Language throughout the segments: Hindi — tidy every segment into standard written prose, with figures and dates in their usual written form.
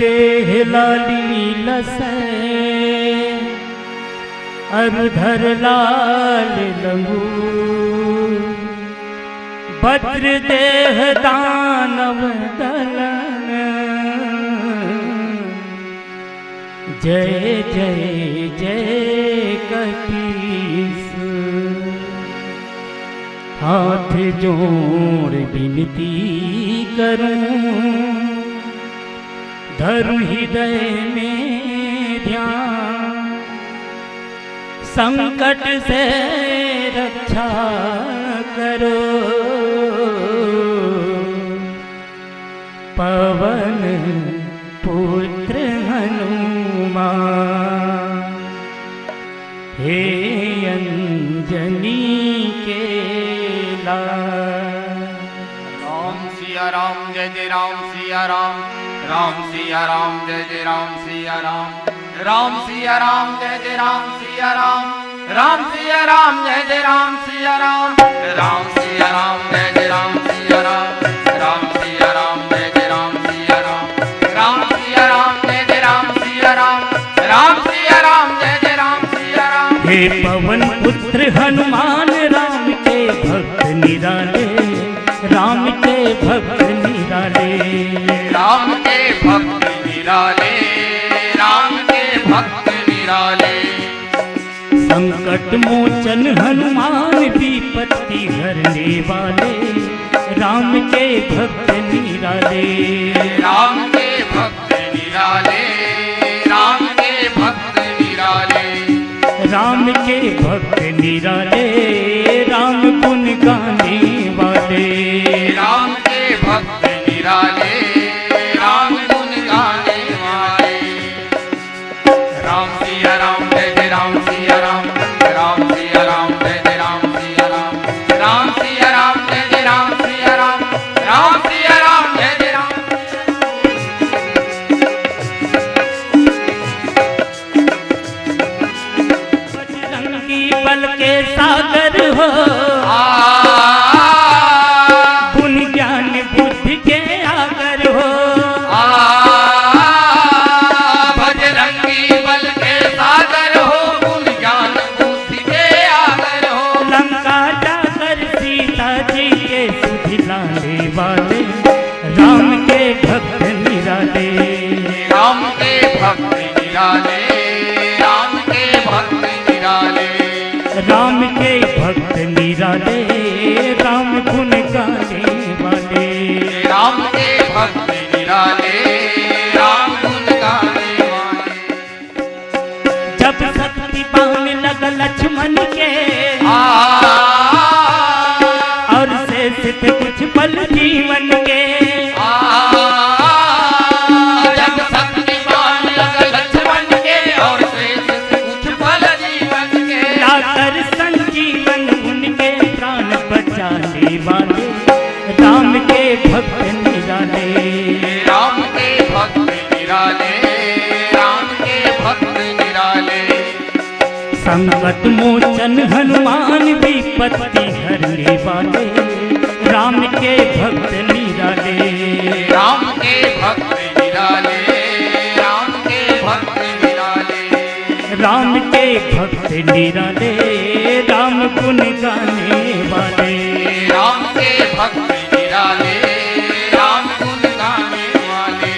देह लाली लसै अरुधर लाल लहू भद्र देह दानव दलन जय जय जय कपीस। हाथ जोड़ विनती करूं धरु हृदय में ध्यान संकट से रक्षा करो पवन पुत्र हनुमान। हे अंजनी के लाल। राम सिया राम जय जय राम सिया राम। राम सिया राम जय जय राम सिया राम। राम सिया राम जय जय राम सिया राम। राम सिया राम जय जय राम सिया राम। राम सिया राम जय जय राम सिया राम। राम सिया राम जय जय राम सिया राम। राम सिया राम जय जय राम सिया राम। राम सिया राम जय जय राम सिया राम। हे पवन पुत्र हनुमान राम के भक्त निराले राम के भक्त निराले। राम के भक्त निराले राम के भक्त निराले। संकट मोचन हनुमान विपत्ति हरने वाले राम के भक्त निराले। राम के भक्त निराले राम के भक्त निराले। राम के भक्त निराले राम गुण गाने वाले। राम के भक्त निराले राम गुण गाने वाले। राम सिया राम जय जय राम सिया राम। राम सिया राम जय जय राम सिया राम। राम सिया राम जय जय राम सिया राम। राम सिया राम जय जय राम। बजरंगी बल के सागर हो गुण ज्ञान बुद्धि के आगर हो। बजरंगी बल के सागर हो गुण ज्ञान बुद्धि के आगर हो। लंका जाकर सीता जी के सुधिलाने वाले राम के भक्त निराले। राम के भक्त निराले राम के भक्त निराले। राम के भक्त निराले राम गुण गाने वाले। राम के भक्त निराले राम गुण गाने वाले। जब शक्ति पाने लगा लक्ष्मण के और शेष थे कुछ पल जीवन के। जब शक्ति पाने लगा लक्ष्मण के और शेष थे कुछ पल जीवन के। लाकर संजीवन उनके प्राण बचाने वाले राम के भक्त निराले। राम के भक्त निराले राम के भक्त निराले। संकट मोचन हनुमान विपत्ति हरने वाले राम के भक्त निराले। राम के भक्त निराले राम के भक्त निराले। राम के भक्त निराले राम गुण गाने वाले। राम के भक्त निराले राम गुण गाने वाले।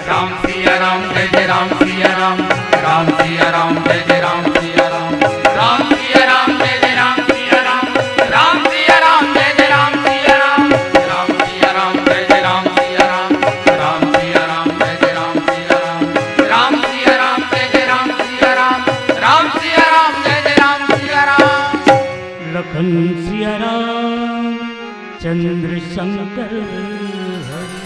राम सिया राम जय जय राम सिया राम। राम सिया राम जय जय राम सिया राम। राम सिया राम जय जय राम सिया राम। राम सिया राम जय जय राम सिया राम। राम सिया राम जय जय राम सिया राम। राम सिया राम जय जय राम सिया राम। राम सिया राम जय जय राम सिया राम। राम सिया राम जय जय राम सिया राम। लखन सिया राम चंद्र शंकर हरि।